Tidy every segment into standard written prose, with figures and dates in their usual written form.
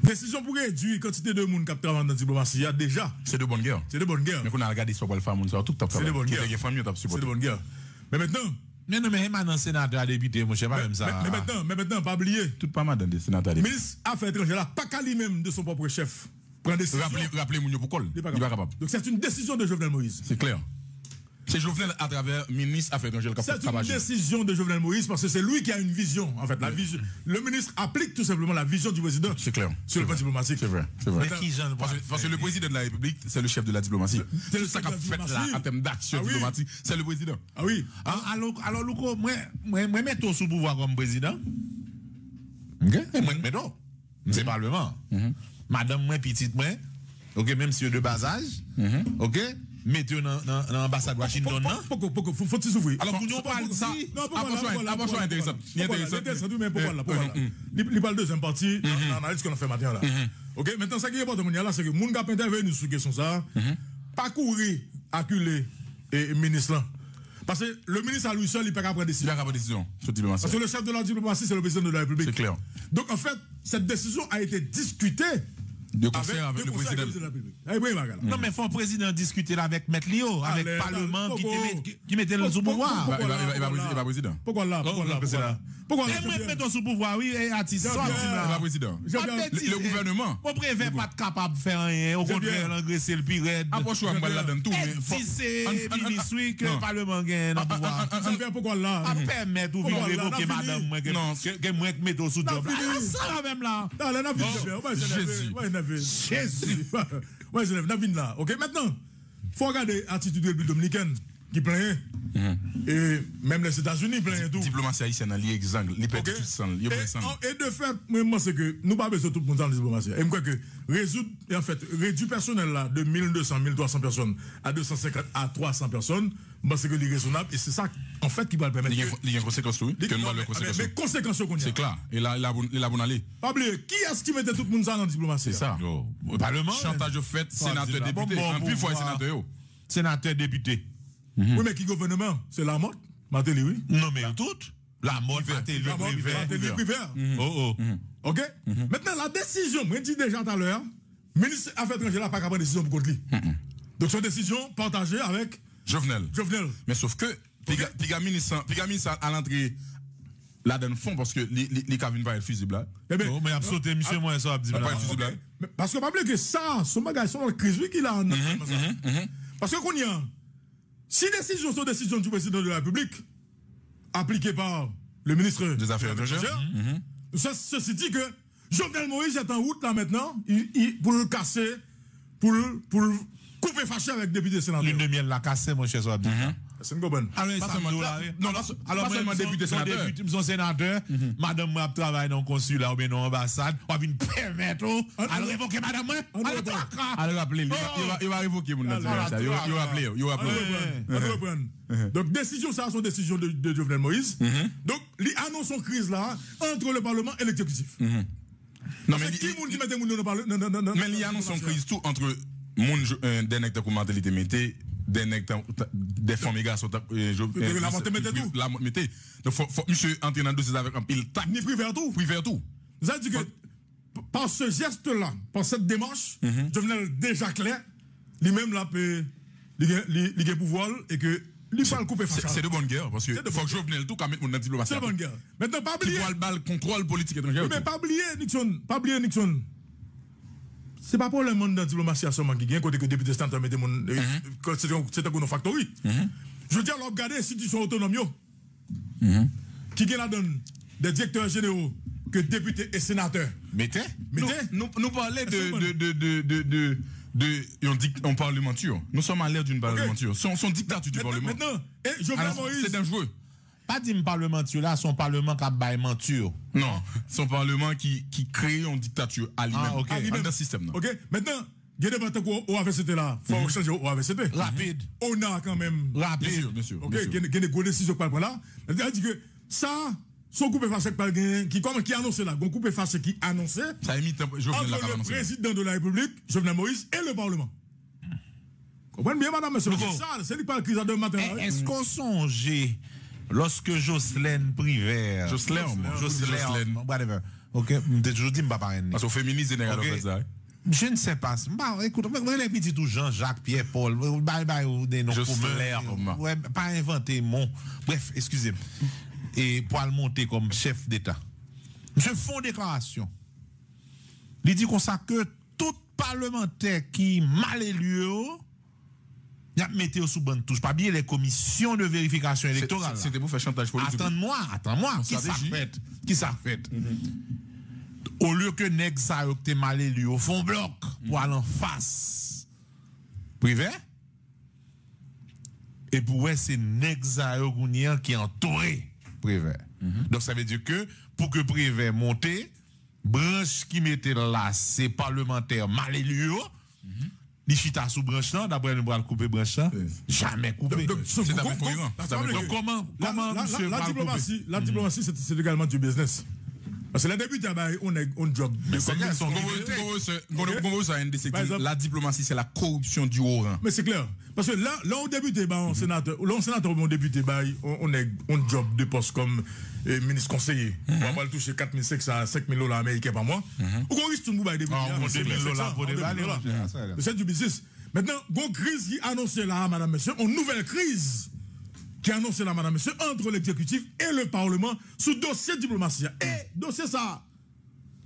Décision pour réduire la quantité de monde qui travaille dans la diplomatie, il y a déjà. C'est de bonne guerre. C'est de bonne guerre. Mais qu'on a regardé sur le faire, on tout top. C'est de bonne guerre. C'est de bonne guerre. Mais maintenant. Mais non, mais maintenant, sénateur a député, mon cher, pas même ça. Mais maintenant, pas oublier. Tout pas mal dans des sénateurs. Le ministre Affaires étrangères, là, pas qu'à lui-même de son propre chef. Prendre décision. Rappelez Mounio pour col. Il n'est pas capable. Donc c'est une décision de Jovenel Moïse. C'est clair. C'est Jovenel à travers ministre Affaires étrangères. C'est une décision de Jovenel Moïse parce que c'est lui qui a une vision. En fait, la vision. Le ministre applique tout simplement la vision du président. C'est clair. Sur le plan diplomatique. C'est vrai. C'est vrai. Parce que le président de la République, c'est le chef de la diplomatie. C'est le ça qu'a fait là en termes d'action diplomatique, c'est le président. Ah oui. Alors, Louko, moi, mettons sous pouvoir comme président. Ok. Mettons. C'est parlement. Madame, moi, petite, moi. Ok, même si de bas âge. Ok. Mettez dans l'ambassade de Washington. Faut-il s'ouvrir? Alors, vous nous parlez ça. Approche intéressante. Intéressant, mais pourquoi là? Il parle de deuxième partie dans l'analyse qu'on a fait matin là. Ok, maintenant, ça qui est important, c'est que moun kap intervenu sur question ça, pas courir, acculer et ministre là. Parce que le ministre à lui seul, il peut pas prendre décision. Il peut pas prendre décision sur diplomatie. Parce que le chef de la diplomatie, c'est le président de la République. C'est clair. Donc, en fait, cette décision a été discutée de concert avec le président de la République. Non, mais il faut un président discuter avec Maître Lio, avec le Parlement qui mettait le sous-pouvoir. Il va président. Pourquoi là? Pourquoi là? Mettons sous-pouvoir, oui, et artiste. Il va président. Le gouvernement. On préfère pas être capable de faire rien. Au contraire, l'engraisser le pire. Approche-toi, moi, là-dedans tout. Si c'est ministre, oui, que le Parlement gagne dans le pouvoir. Pourquoi là? À permettre ou révoquer madame, que moi, mettons sous job. Ça, même là. Jésus. Ouais, je lève Navine là. Ok, maintenant, faut regarder l'attitude de la République dominicaine qui plaint. Et même les États-Unis plaignent tout. Diplomatie haïtienne, elle est exsangue, elle perd tout sang. Et de fait, moi, c'est que nous pas besoin de tout le monde dans la diplomatie. Et moi, que réduire personnel là de 1200, 1300 personnes à 250 à 300 personnes, c'est que c'est raisonnable. Et c'est ça, en fait, qui va le permettre. Il y a une conséquence, oui. Mais conséquences qu'on y a. C'est clair. Et là, il a bon aller. Pas oublier, qui est-ce qui mettait tout le monde dans la diplomatie? C'est ça. Parlement. Chantage fait, sénateur député. En plus, il faut être sénateur. Sénateur député. Oui, mais qui gouvernement? C'est la mode? Matéli, oui. Non, mais toutes. La mode, Matéli, privé. Ok? Maintenant, la décision, je dis déjà tout à l'heure, le ministre Affaires étrangères n'a pas qu'à prendre décision pour contre lui. Donc, son décision partagée avec Jovenel. Mais sauf que, Piga ministre à l'entrée, là, dans le fond, parce que les cabines pas être fusibles là. Non, mais absolument, monsieur, moi, ça, pas être fusible là. Parce que, pas oublier que ça, son bagage, son crise, oui, qu'il a en parce que, qu'on y a. Si décision sont décisions du président de la République, appliquées par le ministre des Affaires étrangères, ceci dit que Jovenel Moïse est en route là maintenant, pour le casser, pour le couper fâché avec député sénateur. Lune de miel l'a cassé, mon cher Soabdi. C'est une bonne. Alors, même député sénateur. Son sénateur, madame moi travaille dans le consulat ou bien dans l'ambassade, on va permettre, alors révoquer madame moi, alors rappeler, il va révoquer mon sénateur, il va rappeler. Donc, décision, ça, sont décisions de Jovenel Moïse. Donc, il annonce une crise là, entre le Parlement et l'exécutif. Non, mais il annonce une crise tout entre des nectar pour mentalité mété, des femmes et garçons, la montée mettait tout. La montée. Donc, faut monsieur entrer dans le dossier avec un pile tac. Ni privé tout. Privé tout. Vous avez dit que, par ce geste-là, par cette démarche, Jovenel déjà clair, lui-même là, il a pouvoir et que, lui pas le couper face. C'est de bonne guerre, parce que, faut que Jovenel tout, quand même, on a diplomatie. C'est de bonne guerre. Maintenant, pas oublier. Contrôle politique étrangère. Mais pas oublier, Nixon. C'est pas pour le monde de la diplomatie à ce moment qui gagne, côté que député Stanton mette mon. C'est un gros factory. Je veux dire, regarder l'institution autonome, qui gagne la donne des directeurs généraux que députés et sénateurs. Mettez. Nous parlons on parlementure. Nous sommes à l'ère d'une parlementure. Son dictature du Parlement. Maintenant, Jovenel Moïse. C'est dangereux. Pas d'une parlementure là, son parlement qui a bail menture. Non, son parlement qui crée une dictature à lui-même. Dans le système. Ok, maintenant, il y a des batailles au AVCT là. Il faut changer au AVCT. Rapide. On a quand même. Rapide. Bien sûr. Ok, il y a des grosses décisions par là. C'est-à-dire que ça, son coupe fâché qui annonce là, son coupe fâché qui annonçait. Ça imite entre le président de la République, Jovenel Moïse, et le Parlement. Comprenez bien, madame, monsieur. C'est lui pas le crise de matin. Est-ce qu'on songe lorsque Jocelyne Privert. Jocelyne. Whatever. OK, je dis pas pareil. Parce que féministe général fait ça. Je ne sais pas. Écoute, les petits tout Jean-Jacques, Pierre-Paul, des noms communs. Ouais, pas inventer mon. Bref, excusez-moi. Et pour le monter comme chef d'État. Je fais une déclaration. Il dit qu'on sait que tout parlementaire qui mal élu, il a mis sous bonne touche. Pas bien les commissions de vérification électorale. C'était pour faire chantage politique. Attends-moi. Qui ça fait? Au lieu que nèg ça yo te mal élu au fond bloc pour aller en face privé et pour c'est nèg ça yo qui entouré privé. Donc ça veut dire que pour que privé monte branche qui mettait là c'est parlementaire mal élu li chita sous branche là d'après nous va couper branche là jamais couper. C'est d'abord cohérent. Donc comment monsieur la diplomatie c'est également du business. Parce que les députés, on job. Mais c'est clair, la diplomatie, c'est la corruption du haut rang. Mais c'est clair. Parce que là, on député, on sénateur, on député, on job de poste comme ministre conseiller. On va toucher 4 500 à 5 000 $ américains par mois. Ou qu'on risque tout le monde député. C'est du business. Maintenant, une crise qui annonce là, madame, monsieur, une nouvelle crise qui a annoncé la madame monsieur entre l'exécutif et le parlement sous dossier diplomatie. Et dossier ça,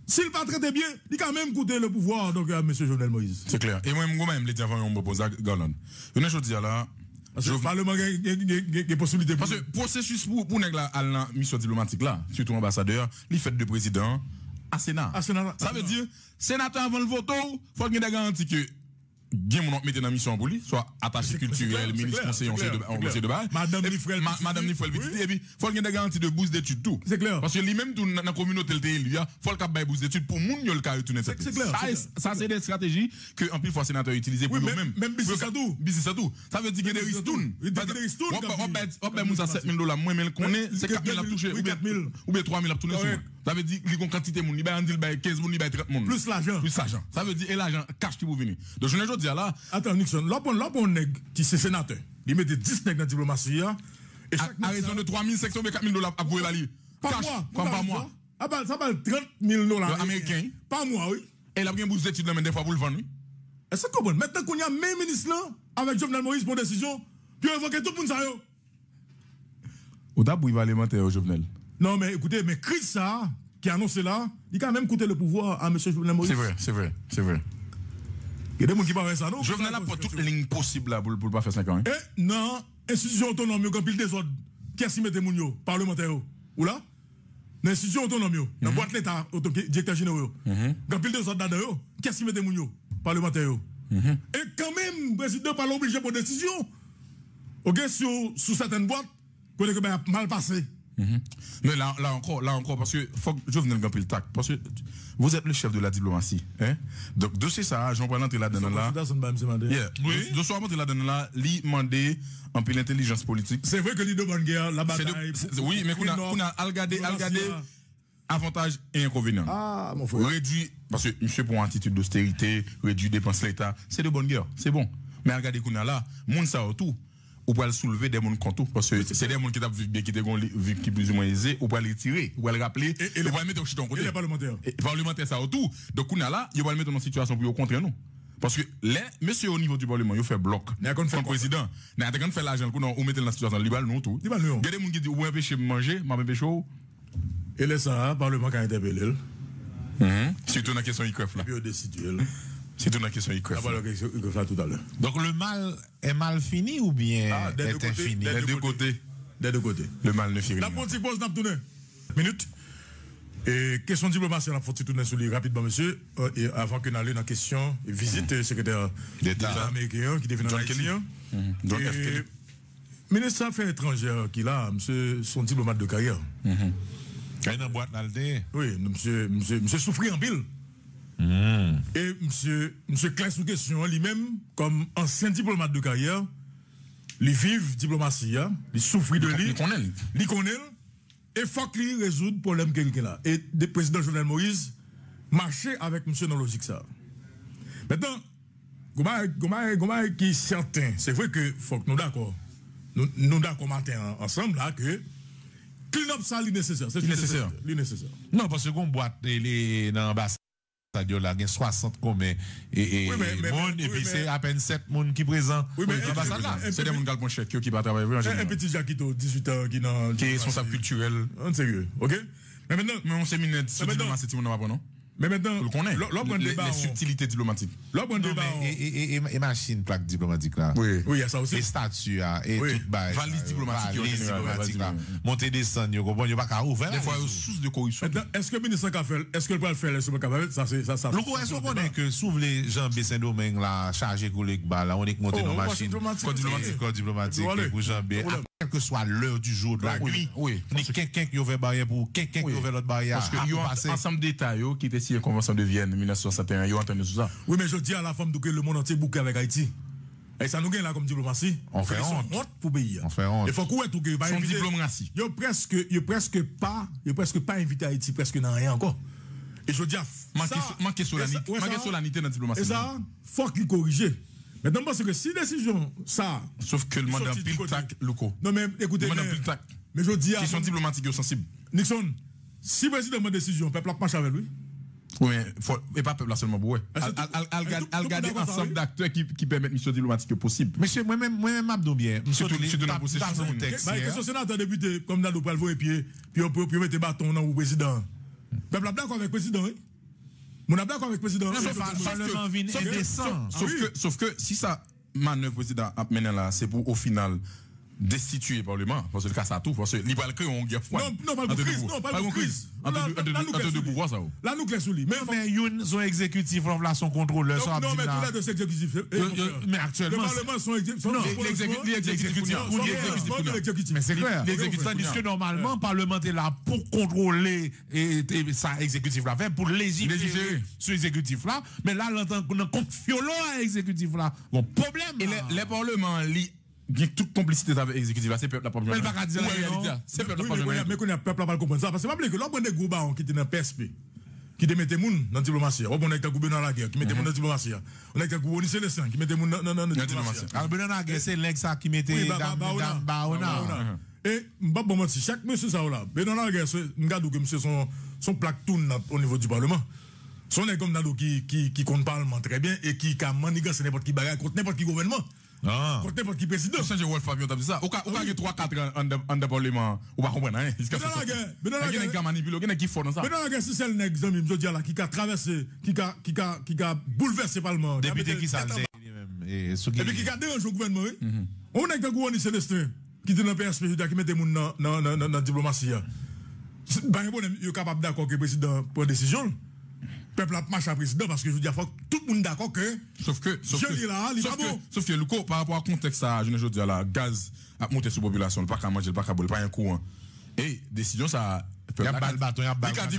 s'il pas traité bien, il quand même coûté le pouvoir donc monsieur Jovenel Moïse. C'est clair. Et moi-même les dire on me pose à Garland. Une chose dire là, le parlement a des possibilités. Parce que processus pour nèg la mission diplomatique là, surtout ambassadeur, il fait de président à Sénat. Ça veut dire sénateur avant le vote, faut qu'il y ait des garanties que bien mon mettre dans mission pour lui soit attaché culturel ministre conseiller de bail madame Nifrel et puis faut qu'il y ait des garanties de bourse d'études tout c'est clair parce que lui même tout dans la communauté le il faut le cap bail bourse d'études pour moun yo le cas retourner ça c'est des stratégies que en plus fois sénateur utiliser pour eux-mêmes même business à tout ça veut dire que des ristoun on paie moussa 7 000 $ moins mais connaît c'est 4 000 à toucher ou bien 3 000 à tourner sur ça veut dire qu'il y a une quantité moun il bail 15 moun il bail 30 moun plus l'argent ça veut dire et l'argent cash qui vous venir donc je ne dis là attends Nixon là pour nèg qui c'est sénateur il met 10 nèg dans diplomatie et chaque à raison de 3 500 4 000 $ à pour évaluer par mois ça va 30 000 $ américains par mois oui et la bien bourse d'études là mais des fois pour le vendre oui est-ce que comprendre maintenant qu'on y a même ministre là avec Jovenel Moïse pour décision puis évoquer tout le monde ça yo ou ta pour alimentaire Jovenel non mais écoutez mais crise ça qui annonce là il quand même coûté le pouvoir à monsieur Jovenel Moïse c'est vrai il y a des gens qui parlent ça, non? Je venais là pour toutes les lignes possibles là, pour ne pas faire 5 ans. Eh, non, institution autonome, il y a pile désordre. Qui a si mis les gens, parlementaires, ou là? L'institution autonome, dans la boîte l'État, directeur général, il y a pile désordre là-dedans, qui a si mis les gens, parlementaires. Et quand même, le président pas obligé pour décision. Ok, sur certaines boîtes, qu'on est mal passé. Mais là encore, parce que faut que je vienne le tac. Parce que vous êtes le chef de la diplomatie. Hein? Donc, dossier ça, j'en prends l'entrée là-dedans là. Oui. Dossier l'entrée là-dedans là, lui demander un peu l'intelligence politique. C'est vrai que lui demande guerre, la bataille. Oui, mais qu'on a regardé avantages et inconvénients. Ah, mon frère. Réduit, parce que monsieur pour une attitude d'austérité, réduit dépenses l'État, c'est de bonne guerre, c'est bon. Mais regardez qu'on a là, moun ça autour. Ou pour le soulever des gens contre parce que c'est des gens qui ont vécu qui plus ou moins aisé, ou pour le retirer, ou pour le rappeler, et pour le mettre au chiton côté. Et les parlementaires. Et parlementaires ça autour. Donc on a là, il va le mettre dans une situation pour contre nous. Parce que les monsieur au niveau du parlement, il fait bloc. Contre le président. Mais quand on fait l'argent, on met dans la situation libérale nous tout. Il y a des gens qui disent ou empêcher de manger, m'a empêché. Et les ça, parlement qui a interpellé. Surtout dans la question ICREF là. C'est une question ICREF. Tout à l'heure. Donc le mal est mal fini ou bien est infini? Des deux côtés. Des deux côtés. Le mal ne finit. La politique pose n'a tourné. Minute. Et question diplomatie, on a fait tourner sur les rapidement, monsieur. Et avant que n'aller dans la question, visite secrétaire d'État américain qui devient John Kelly. Ministre des Affaires étrangères qui là, monsieur, son diplomate de carrière. Il y a une boîte dans le dé. Oui, monsieur souffrit en pile. Et monsieur classe sous question lui-même, comme ancien diplomate de carrière, il vive diplomatie, il souffre de lui, il connaît, et il faut qu'il résoudre le problème qu'il y a là. Et le président Jovenel Moïse marchait avec monsieur dans la logique ça. Maintenant, comment qui est certain, c'est vrai que faut que nous d'accord. Nous d'accord matin ensemble là que clean up ça, nécessaire. C'est nécessaire. Nécessaire. Non, parce que qu'on boîte les dans l'ambassade là, il y a 60 communs et monde, et puis c'est à peine 7 monde qui présent. Oui, mais l'ambassade là, c'est des monde qui ont le chèque qui va travailler en général. Un petit Jacquito, 18 ans, qui est responsable culturel. En sérieux, ok? Mais maintenant. Mais on séminaire sur diplomatie, on n'a pas, non? Mais maintenant, les subtilités diplomatiques. Et machine plaque diplomatique là. Oui, il y a ça aussi. Et statut et tout bail. Valise diplomatique là. Monter descendre, vous comprenez, pas qu'à ouvrir. Des fois, source de corruption. Est-ce que le ministre a fait, est-ce que le peut le faire, est-ce que le capable, ça c'est ça. Est-ce qu'on connaît que s'ouvre les Jean B. Saint-Domingue là, chargé collègue là, on est monté dans machine. Code diplomatique pour Jean B. Quelle que soit l'heure du jour, de la nuit. Oui. Ni quelqu'un qui ouvre barrière pour quelqu'un qui ouvre l'autre barrière. Parce qu'il y a un ensemble d'États qui étaient signé la Convention de Vienne 1961, ils ont entendu tout ça. Oui, mais je dis à la femme que le monde entier boucle avec Haïti. Et ça nous gagne là comme diplomatie. On fait honte pour pays. On fait honte. Il faut qu'on ait tout que son diplomatie. Il presque pas invité Haïti presque dans rien encore. Et je dis manquer solennité dans la diplomatie. Et ça, faut qu'il corrige. Maintenant, parce que si décision ça. Sauf que le mandat pile tac locaux. Non mais écoutez, mais je dis à question diplomatique sensible. Nixon, si le président prend décision, le peuple a marché avec lui. Oui, et pas peuple seulement pour al garder ensemble d'acteurs qui permettent mission diplomatique possible. Monsieur, moi-même abdou bien. Surtout dans la possession de texte. Que sénateur député comme dans le poil et puis on peut mettre bâton dans le président. Peuple a d'accord avec le président, oui. Mon a d'accord avec le président. Sauf que si ça manœuvre président a mené là, c'est pour au final destituer le Parlement, parce que le cas ça tout, parce que il va le créer en guerre froide. Non, pas de crise, non, pas de crise. Entre deux pouvoirs, ça. Là, nous clair sous lui. Mais une son exécutif, là, son contrôleur, son non, mais tout là de cet exécutif. Mais actuellement. Le Parlement sont l'exécutif. Mais c'est clair. L'exécutif, tandis que normalement, le Parlement est là pour contrôler ça, exécutif là, pour légiférer sur l'exécutif là. Mais là, l'entend qu'on a confiolé à l'exécutif là. Bon, problème. Et les parlements, il y a toute complicité avec l'exécutif, c'est peuple la pas besoin. C'est peuple la pas besoin. Mais qu'on a peuple pas comprendre ça parce que pas que l'homme des gros barons qui était dans PSP qui te mettait moun dans diplomatie. On est un gouverneur dans la guerre qui mettait moun dans diplomatie. On est un gouverneur Célestin qui mettait moun dans diplomatie. Alors gouverneur dans la guerre c'est l'ex qui mettait dans Baona. Et m'pa bon mentir, chaque monsieur ça là. Mais dans la guerre m'gade que monsieur son plaque tourne au niveau du parlement. Son est comme Nado qui compte parlement très bien et qui a manigancé n'importe qui bagarre contre n'importe qui gouvernement. Contre n'importe qui président. Ça, je vois Fabien dit ça. Au cas 3-4 ans en parlement, on va comprendre. Mais dans la guerre, il y a des gens manipulés, il y a des gens qui font ça. Mais dans la guerre, si c'est le exemple, je dis là, qui a traversé, qui a bouleversé le parlement. Député qui s'en et puis qui a dérangé le gouvernement. On a un gouverneur Célestin qui était dans le PSP, qui met des gens dans la diplomatie. Il est capable d'accord que le président prend décision. Peuple a marché à président parce que je veux dire, faut que tout le monde d'accord que. Sauf que Luco, par rapport au contexte, je ne dis la gaz a monté sur la population, pas qu'à manger, pas qu'à boire, pas un courant. Et décision, ça. Il y a balle bâton, il y a balle bâton. Il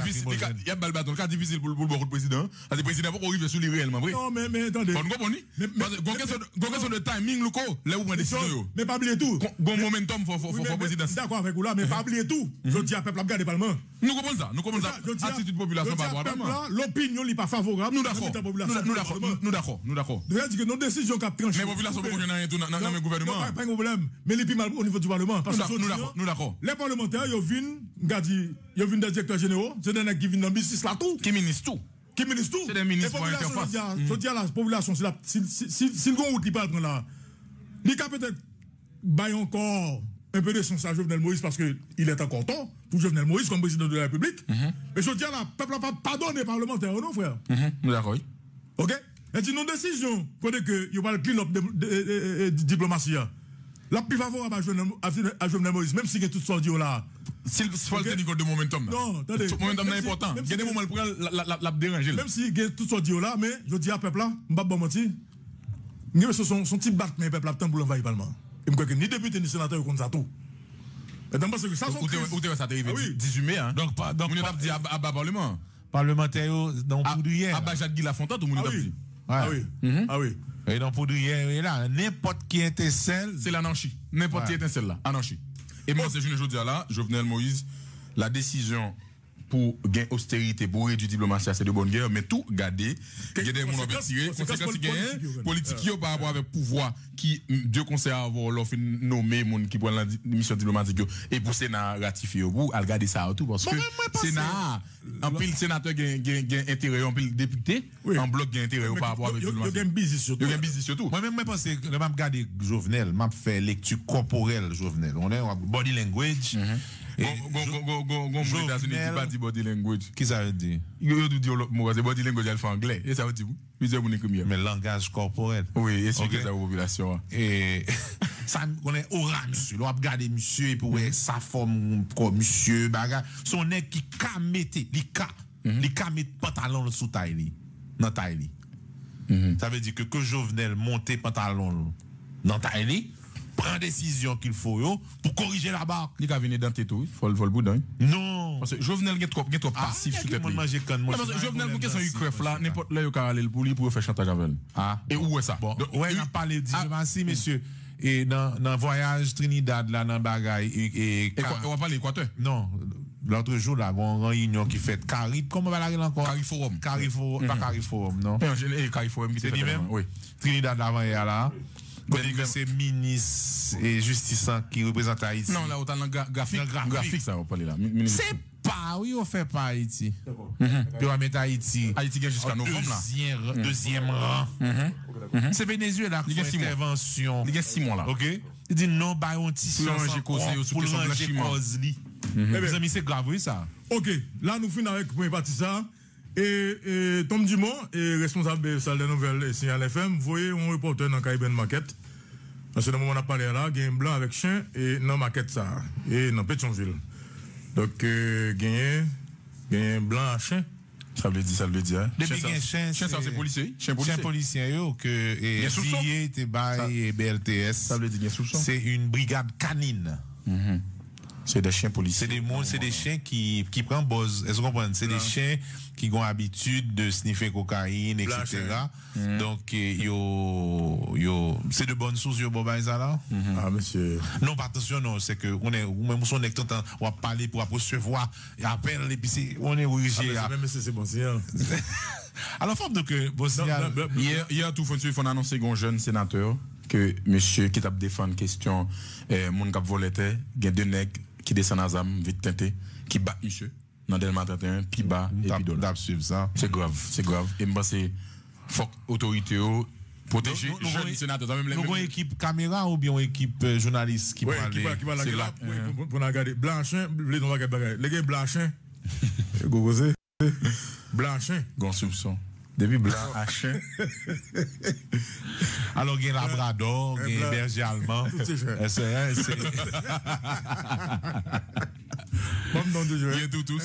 y a balle bâton, le cas difficile pour le président. Parce que le président va arriver sur lui réellement, vrai. Non, mais attendez. Vous comprenez? Question de timing, Luco, là où on décide. Mais pas oublier tout. Bon momentum, faut président. D'accord avec vous là, mais pas oublier tout. Je dis à peuple à garder le parlement. Nous comprenons ça. Attitude population par rapport à parlement. L'opinion n'est pas favorable. Nous d'accord. Je dis que nos décisions qui tranchées. Mais la population peut rien dans le gouvernement. Pas de problème. Mais les plus mal au niveau du parlement. Nous d'accord. Les parlementaires, ils viennent, il y a des directeurs généraux, c'est des gens qui viennent dans le business là tout. Qui ministre tout. C'est des ministres pour interface. Je dis à la population, si le grand route qui parle là, il peut peut-être bailler encore un peu de sens à Jovenel Moïse parce qu'il est encore temps pour Jovenel Moïse comme président de la République. Mais je dis à la peuple n'a pas pardonné parlementaire, non frère? D'accord. Ok? Et si nos décisions, pour dire que il y a pas le clean-up de diplomatie, la plus favorable à Jovenel Moïse, même si il y a toutes sortes de là. S'il faut le tenir compte de momentum là. Non, attendez. Le momentum est important. Il y a des moments où la déranger. Même si il y a toutes sortes de là, mais je dis à peuple là, je ne vais pas mentir. Il y a son petit bat, mais le peuple a temps pour l'envahir le Parlement. Et je crois que ni député ni sénateur contre ça tout. Et donc, parce que ça, où ça t'arrive 18 mai, hein? Donc, on a dit à bas Parlement. Parlementaire, dans Poudrière. À Bajad Guy Lafontaine, tout le monde a dit. Ah oui. Et dans Poudrière, là, n'importe qui étincelle. C'est l'anarchie. N'importe qui étincelle là. Anarchie. Et moi, c'est je dis là, Jovenel Moïse, la décision pour gagner austérité, pour réduire diplomatie, c'est de bonne guerre, mais tout garder, il y a des gens qui tiré, conséquences politiques par rapport avec pouvoir qui deux conservateurs l'ont fait nommer moun qui prend la mission diplomatique et pour Sénat ratifier pour regarder ça tout parce que Sénat en pile sénateur gain intérêt en pile député en bloc gain intérêt par rapport avec diplomatie. Il y a un business surtout. Moi même moi pense que m'a regarder Jovenel, m'a fait lecture corporelle Jovenel. On est body language. Gon États-Unis dit pas dit body language. Qui ça veut dire? Yo dit moi c'est body language elle fait anglais et ça veut dire plusieurs moun comme mais langage corporel. Oui, et c'est que la population. Et ça on est orange monsieur, on a regardé monsieur et pour sa forme comme monsieur bagarre son nèg qui ka mette li ka mettre pantalon sous taille dans taille. Ça veut dire que Jovenel monter pantalon dans taille prend décision qu'il faut yo pour corriger la barque. Il a venir dans tes tout, faut le boudin. Non. Parce que Jovenel est trop passif sur tête. Jovenel pour question Ukraine là, n'importe là yo ka aller pour lui pour faire chantage avec. Et où est ça? Bon, ouais, on a parlé de diplomatie monsieur et dans voyage Trinidad là dans bagaille et on va parler Équateur. Non. L'autre jour, là, on a une réunion qui fait Carib. Comment on va la encore? Cariforum. Pas Cariforum, non? Cariforum qui c'est lui-même? Oui. Trinidad d'avant hier là. C'est ministre et justice qui représente Haïti. Non, là, autant graphique, ça, on va parler là. C'est pas, oui, on fait pas Haïti. Puis on va mettre Haïti. Haïti gagne jusqu'à novembre là. Deuxième rang. C'est Venezuela qui fait intervention. Il y a 6 mois là. Ok? Il dit non, bah, on tisse pour ranger cause li. Mes amis, c'est grave, oui, ça. Ok, là, nous finissons avec le premier parti ça. Et Tom Dumont, responsable de salle de nouvelles et Signal FM, vous voyez un reporter dans Caribbean Market. Parce que dans le moment où on a parlé là, il y a un blanc avec chien et dans Market ça. Et dans Pétionville. Donc, il y a un blanc à chien. Ça veut dire. Chien, ça c'est policier. Chien policier, que SIE, Tebaï et BLTS. Ça veut dire soupçon. C'est une brigade canine. C'est des chiens policiers. C'est des chiens qui prennent buzz. Est-ce que vous comprenez? C'est des chiens qui ont l'habitude de sniffer cocaïne, etc. Donc, c'est de bonnes sources, yo, Boba là? Ah, monsieur. Non, pas attention, non, c'est que on est, même si on est content, on va parler pour recevoir, et appel, et puis on est obligé. Même si c'est bon signal. Alors, forme de que, bon signal. Hier, tout il faut annoncer un jeune sénateur que monsieur qui t'a défendu question, mon cap voletaire, il y a 2 nègres qui descendent à Zam, vite teinté, qui battent monsieur, dans Delma 31, puis bas, et puis dollar. C'est grave. Et moi, c'est, faut autorité, protéger jeunes sénateurs. Nous avons une équipe caméra ou bien une équipe journaliste qui parle. C'est là. Pour regarder, Blanchin, les gars Blanchin, Blanchin, grand soupçon. Depuis blanc à chien. Alors, il y a Labrador, il y a berger allemand. C'est. Il y a tous.